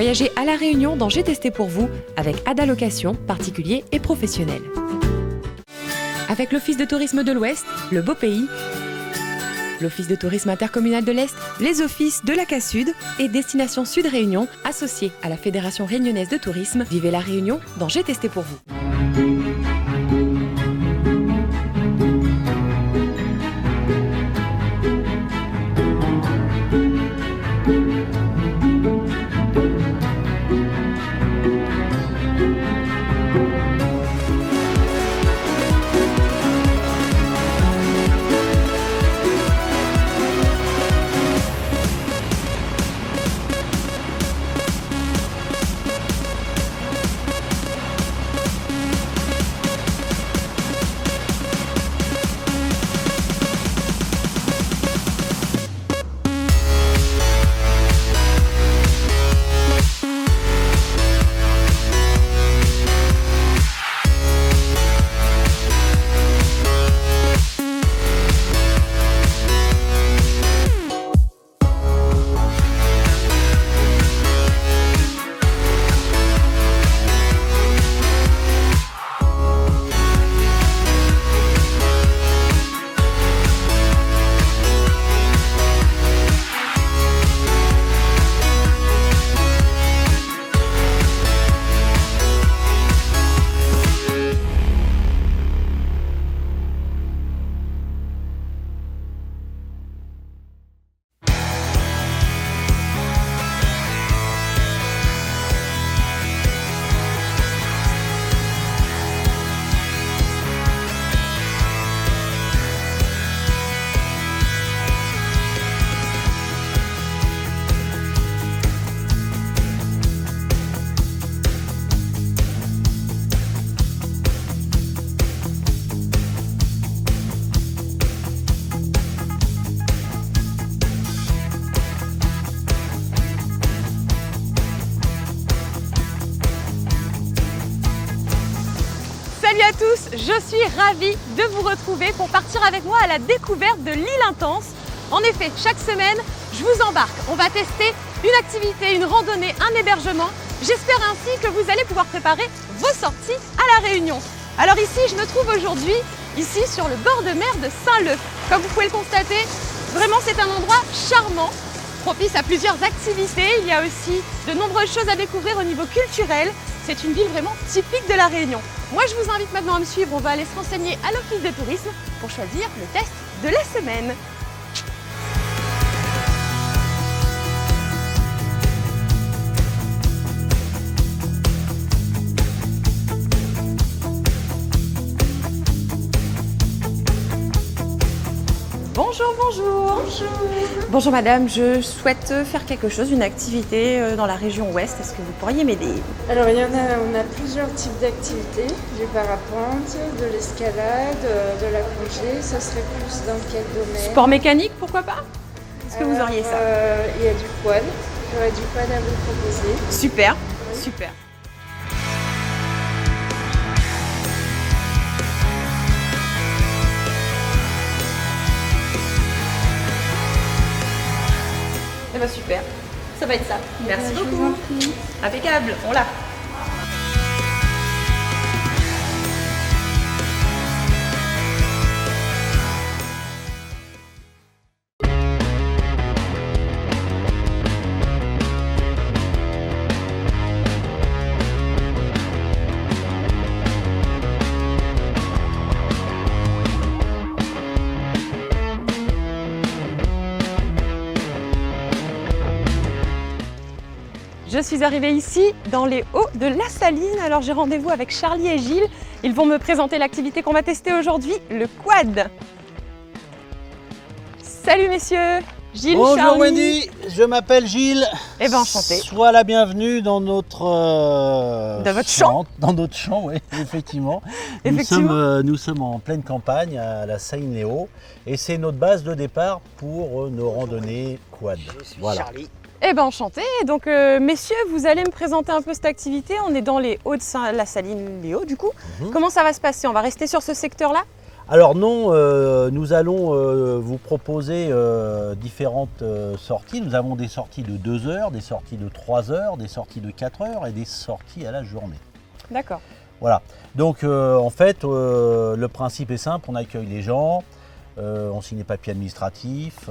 Voyagez à La Réunion dans J'ai testé pour vous avec Ada Location, particuliers et professionnels. Avec l'Office de tourisme de l'Ouest, le Beau Pays, l'Office de tourisme intercommunal de l'Est, les offices de l'ACA Sud et Destination Sud Réunion, associés à la Fédération réunionnaise de tourisme, vivez La Réunion dans J'ai testé pour vous. Salut à tous, je suis ravie de vous retrouver pour partir avec moi à la découverte de l'île Intense. En effet, chaque semaine, je vous embarque. On va tester une activité, une randonnée, un hébergement. J'espère ainsi que vous allez pouvoir préparer vos sorties à La Réunion. Alors ici, je me trouve aujourd'hui, ici sur le bord de mer de Saint-Leu. Comme vous pouvez le constater, vraiment c'est un endroit charmant, propice à plusieurs activités. Il y a aussi de nombreuses choses à découvrir au niveau culturel. C'est une ville vraiment typique de La Réunion. Moi, je vous invite maintenant à me suivre. On va aller se renseigner à l'Office de tourisme pour choisir le test de la semaine. Bonjour, bonjour. Bonjour. Bonjour madame, je souhaite faire quelque chose, une activité dans la région ouest. Est-ce que vous pourriez m'aider? Alors on a plusieurs types d'activités, du parapente, de l'escalade, de la plongée. Ça serait plus dans quel domaine? Sport mécanique, pourquoi pas? Est-ce que vous auriez ça? Il y a du quad. J'aurais du quad à vous proposer. Super, Oui. super. Eh ben super, ça va être ça. Merci Je vous beaucoup. en prie. Impeccable, on l'a. Je suis arrivée ici dans les hauts de La Saline. Alors j'ai rendez-vous avec Charlie et Gilles. Ils vont me présenter l'activité qu'on va tester aujourd'hui, le quad. Salut messieurs, Gilles, Bonjour Charlie. Wendy, je m'appelle Gilles. Eh ben enchanté. Sois la bienvenue dans notre Dans votre champ. Dans notre champ, oui, effectivement. Effectivement. Nous sommes en pleine campagne à la Saline-les-Hauts et c'est notre base de départ pour nos randonnées quad. Je suis Voilà. Charlie. Eh ben enchanté. Donc messieurs, vous allez me présenter un peu cette activité. On est dans les hauts de la Saline-les-Hauts du coup. Comment ça va se passer? On va rester sur ce secteur-là? Alors non, nous allons vous proposer différentes sorties. Nous avons des sorties de 2 heures, des sorties de 3 heures, des sorties de 4 heures et des sorties à la journée. D'accord. Voilà. Donc en fait, le principe est simple, on accueille les gens, on signe les papiers administratifs,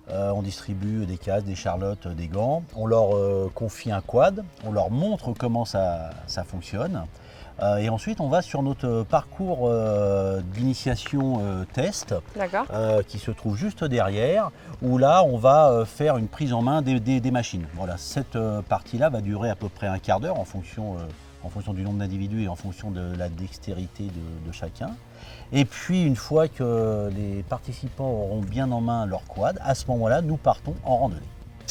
on distribue des casques, des charlottes, des gants, on leur confie un quad, on leur montre comment ça fonctionne. Et ensuite, on va sur notre parcours d'initiation test qui se trouve juste derrière, où là, on va faire une prise en main des machines. Voilà, cette partie-là va durer à peu près un quart d'heure en fonction du nombre d'individus et en fonction de la dextérité de chacun. Et puis, une fois que les participants auront bien en main leur quad, à ce moment-là, nous partons en randonnée.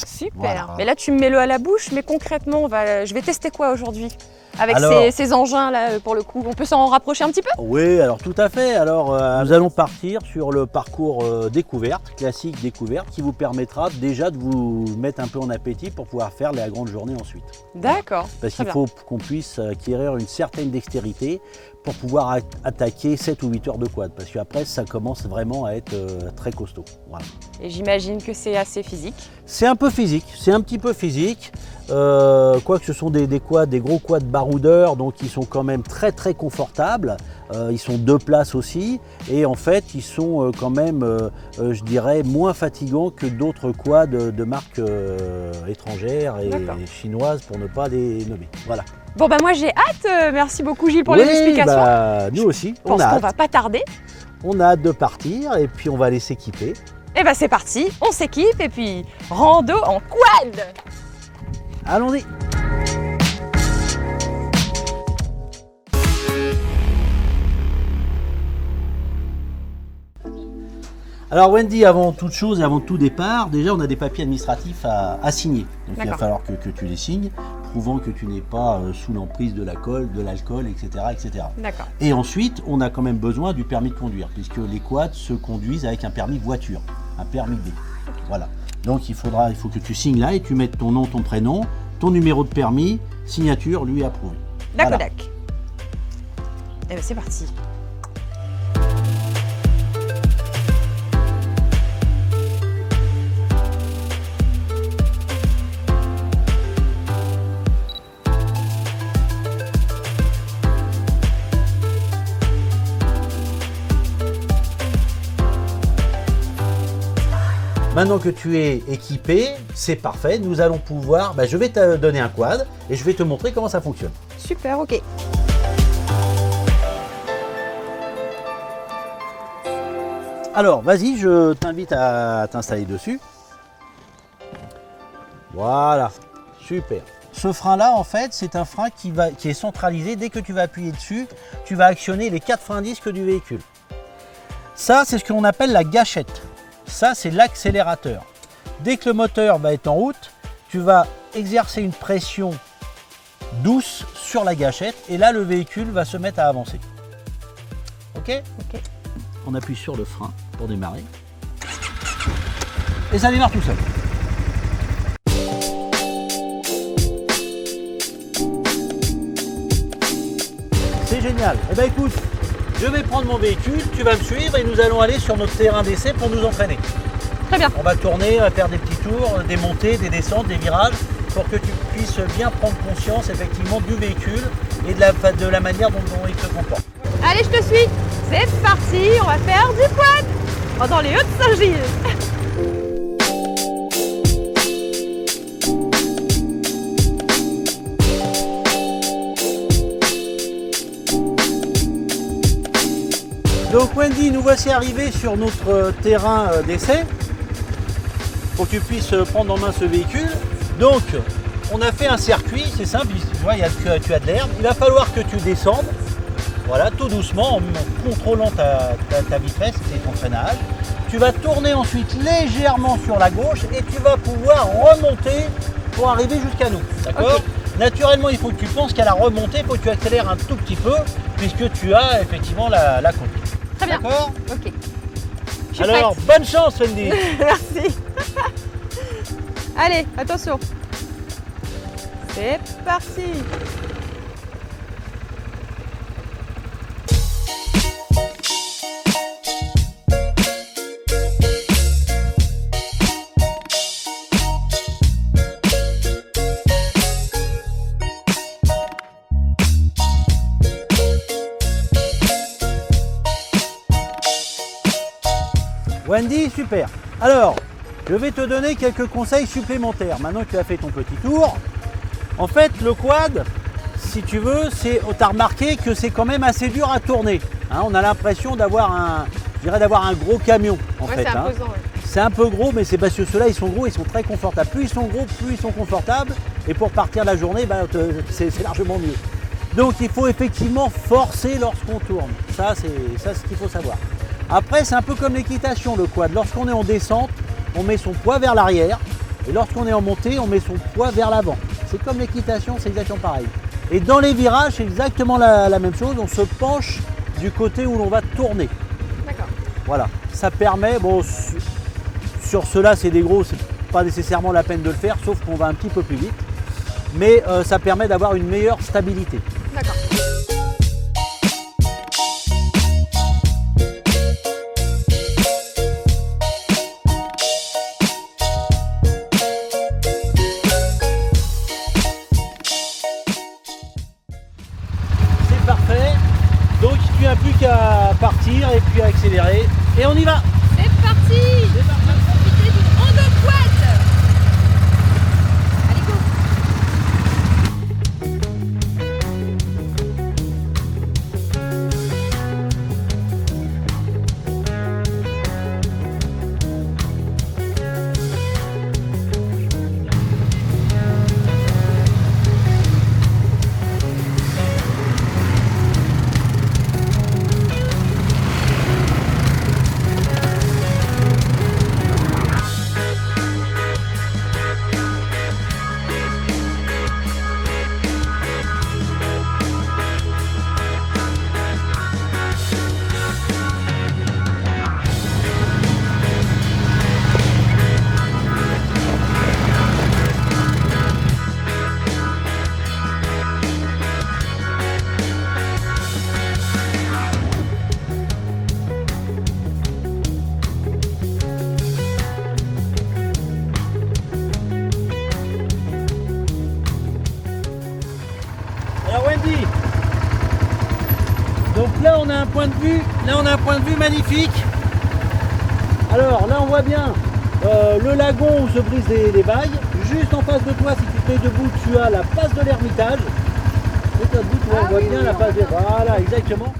Super. Voilà. Mais là, tu me mets l'eau à la bouche, mais concrètement, je vais tester quoi aujourd'hui? Avec ces engins là, pour le coup, on peut s'en rapprocher un petit peu? Oui, alors tout à fait. Alors nous allons partir sur le parcours découverte, classique découverte, qui vous permettra déjà de vous mettre un peu en appétit pour pouvoir faire la grande journée ensuite. D'accord. Parce qu'il faut qu'on puisse acquérir une certaine dextérité pour pouvoir attaquer 7 ou 8 heures de quad. Parce qu'après, ça commence vraiment à être très costaud. Voilà. Et j'imagine que c'est assez physique. C'est un peu physique, c'est un petit peu physique. Quoique ce sont des quads, des gros quads baroudeurs, donc ils sont quand même très très confortables. Ils sont 2 places aussi, et en fait ils sont quand même, je dirais, moins fatigants que d'autres quads de marques étrangères et chinoises, pour ne pas les nommer. Voilà. Bon bah moi j'ai hâte, merci beaucoup Gilles pour les explications. Bah, nous aussi, on a hâte. On va pas tarder. On a hâte de partir et puis on va aller s'équiper. Et bah c'est parti, on s'équipe et puis rando en quad. Allons-y. Alors Wendy, avant toute chose et avant tout départ, déjà on a des papiers administratifs à signer. Donc il va falloir que tu les signes, prouvant que tu n'es pas sous l'emprise de l'alcool, etc. etc. Et ensuite, on a quand même besoin du permis de conduire, puisque les quads se conduisent avec un permis voiture, un permis B. Voilà. Donc il faut que tu signes là et tu mettes ton nom, ton prénom, ton numéro de permis, signature, lui approuvé. D'accord. Voilà. Et bien c'est parti. Maintenant que tu es équipé, c'est parfait, nous allons pouvoir, je vais te donner un quad et je vais te montrer comment ça fonctionne. Super, ok. Alors, vas-y, je t'invite à t'installer dessus. Voilà, super. Ce frein-là, en fait, c'est un frein qui est centralisé. Dès que tu vas appuyer dessus, tu vas actionner les 4 freins disques du véhicule. Ça, c'est ce que l'on appelle la gâchette. Ça, c'est l'accélérateur. Dès que le moteur va être en route, tu vas exercer une pression douce sur la gâchette et là, le véhicule va se mettre à avancer. Ok ? Ok. On appuie sur le frein pour démarrer. Et ça démarre tout seul. C'est génial. Eh bien, écoute, je vais prendre mon véhicule, tu vas me suivre et nous allons aller sur notre terrain d'essai pour nous entraîner. Très bien. On va tourner, on va faire des petits tours, des montées, des descentes, des virages pour que tu puisses bien prendre conscience effectivement du véhicule et de la manière dont il se comporte. Allez, je te suis. C'est parti, on va faire du quad dans les Hauts-de-Saint-Gilles. Donc Wendy, nous voici arrivés sur notre terrain d'essai pour que tu puisses prendre en main ce véhicule. Donc on a fait un circuit, c'est simple, tu vois, tu as de l'herbe. Il va falloir que tu descendes, voilà, tout doucement en contrôlant ta vitesse et ton freinage. Tu vas tourner ensuite légèrement sur la gauche et tu vas pouvoir remonter pour arriver jusqu'à nous. D'accord ? Okay. Naturellement, il faut que tu penses qu'à la remontée, il faut que tu accélères un tout petit peu puisque tu as effectivement la côte. Très bien. D'accord ? Ok. Alors, bonne chance, Wendy. Merci. Allez, attention. C'est parti. Wendy, super. Alors, je vais te donner quelques conseils supplémentaires. Maintenant que tu as fait ton petit tour, en fait, le quad, si tu veux, tu as remarqué que c'est quand même assez dur à tourner. Hein, on a l'impression d'avoir un gros camion, en fait. C'est imposant. Ouais. C'est un peu gros, mais c'est parce que ceux-là, ils sont gros, ils sont très confortables. Plus ils sont gros, plus ils sont confortables. Et pour partir la journée, c'est largement mieux. Donc, il faut effectivement forcer lorsqu'on tourne. Ça, c'est ce qu'il faut savoir. Après, c'est un peu comme l'équitation, le quad. Lorsqu'on est en descente, on met son poids vers l'arrière. Et lorsqu'on est en montée, on met son poids vers l'avant. C'est comme l'équitation, c'est exactement pareil. Et dans les virages, c'est exactement la même chose. On se penche du côté où l'on va tourner. D'accord. Voilà. Ça permet, bon, sur ceux-là, c'est des gros, c'est pas nécessairement la peine de le faire, sauf qu'on va un petit peu plus vite. Mais ça permet d'avoir une meilleure stabilité. D'accord. C'est parfait. Donc tu n'as plus qu'à partir et puis à accélérer. Et on y va. C'est parti. On va profiter du rando quad. Allez, go. Alors Wendy, donc là on a un point de vue, magnifique. Alors là on voit bien le lagon où se brisent les vagues. Juste en face de toi, si tu te mets debout, tu as la passe de l'Ermitage. Et toi debout, tu vois, on voit bien la passe de... Voilà, exactement.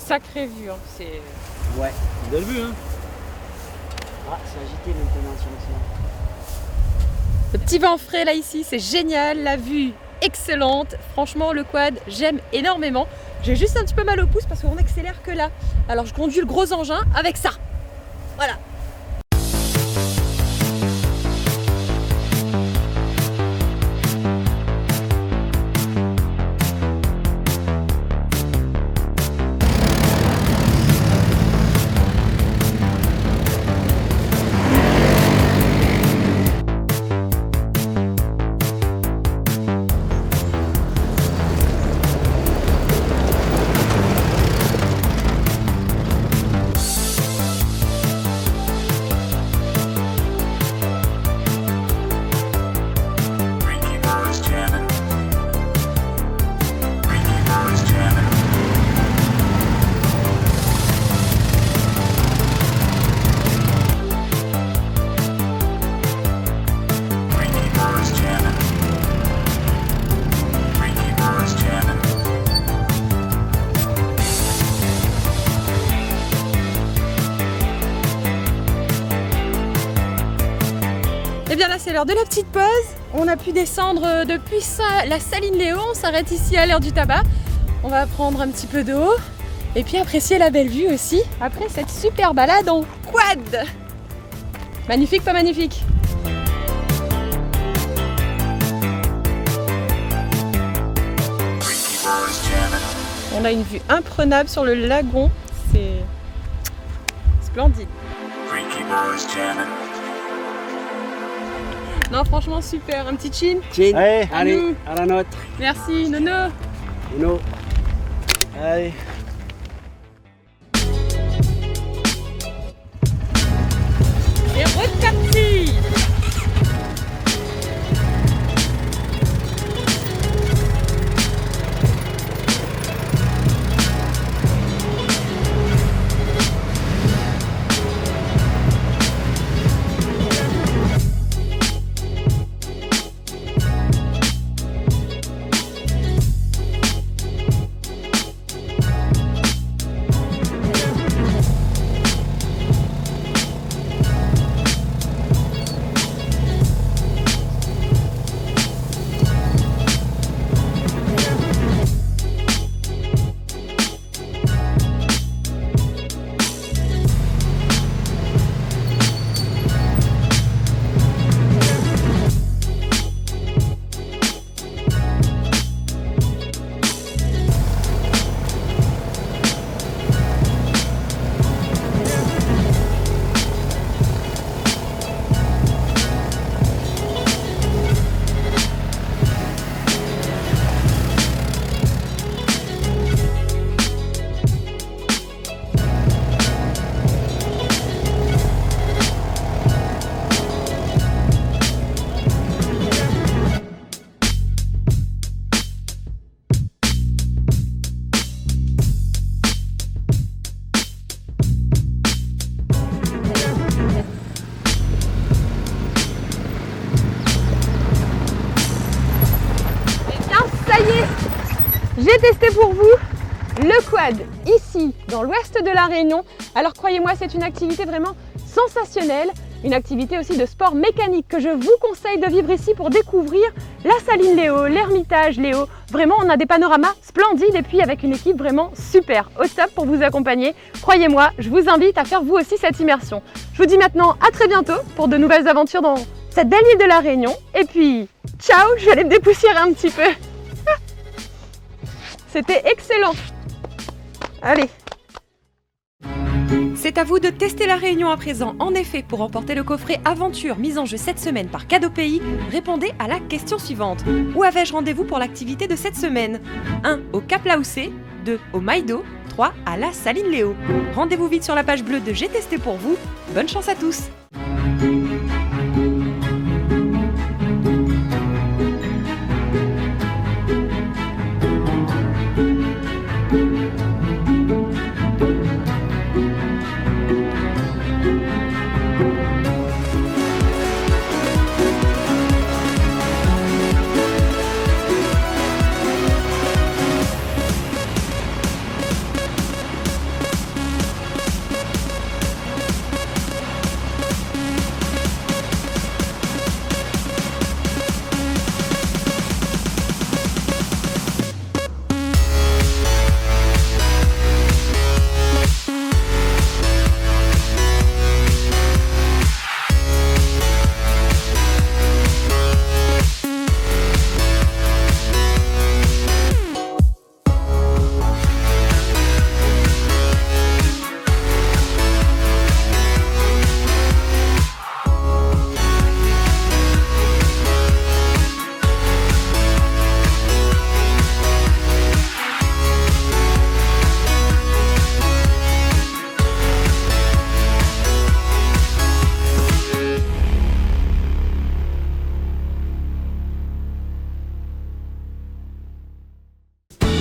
Sacrée vue, hein. C'est... Ouais, vous avez vu, hein. Ah, c'est agité maintenant sur l'océan. Le petit vent frais là ici, c'est génial, la vue excellente. Franchement, le quad, j'aime énormément. J'ai juste un petit peu mal au pouce parce qu'on accélère que là. Alors je conduis le gros engin avec ça. Voilà. l'heure de la petite pause. On a pu descendre depuis la Saline Léo. On s'arrête ici à l'heure du tabac. On va prendre un petit peu d'eau et puis apprécier la belle vue aussi après cette super balade en quad. Magnifique, pas magnifique? On a une vue imprenable sur le lagon. C'est splendide. Non, franchement super. Un petit chin. Chin. Allez. Allez, à la nôtre. Merci, Nono. Uno. Allez. Et reparti. J'ai testé pour vous le quad ici dans l'ouest de la Réunion. Alors croyez-moi, c'est une activité vraiment sensationnelle, une activité aussi de sport mécanique que je vous conseille de vivre ici pour découvrir la Saline Léo, l'Ermitage Léo. Vraiment, on a des panoramas splendides et puis avec une équipe vraiment super, au top pour vous accompagner. Croyez-moi, je vous invite à faire vous aussi cette immersion. Je vous dis maintenant à très bientôt pour de nouvelles aventures dans cette belle île de la Réunion. Et puis, ciao, je vais aller me dépoussiérer un petit peu. C'était excellent. Allez. C'est à vous de tester la Réunion à présent. En effet, pour remporter le coffret Aventure mis en jeu cette semaine par Cadeau Pays, répondez à la question suivante. Où avais-je rendez-vous pour l'activité de cette semaine? 1. Au Cap Laoussé, 2. Au Maïdo, 3. À la Saline Léo. Rendez-vous vite sur la page bleue de J'ai testé pour vous. Bonne chance à tous.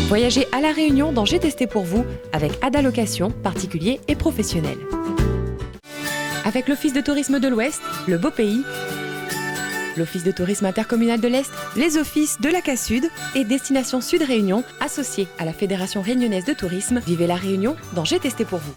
Voyagez à La Réunion dans J'ai testé pour vous avec Ada Location, particuliers et professionnels. Avec l'Office de tourisme de l'Ouest, le Beau Pays, l'Office de tourisme intercommunal de l'Est, les offices de la CASUD et Destination Sud Réunion, associés à la Fédération réunionnaise de tourisme, vivez La Réunion dans J'ai testé pour vous.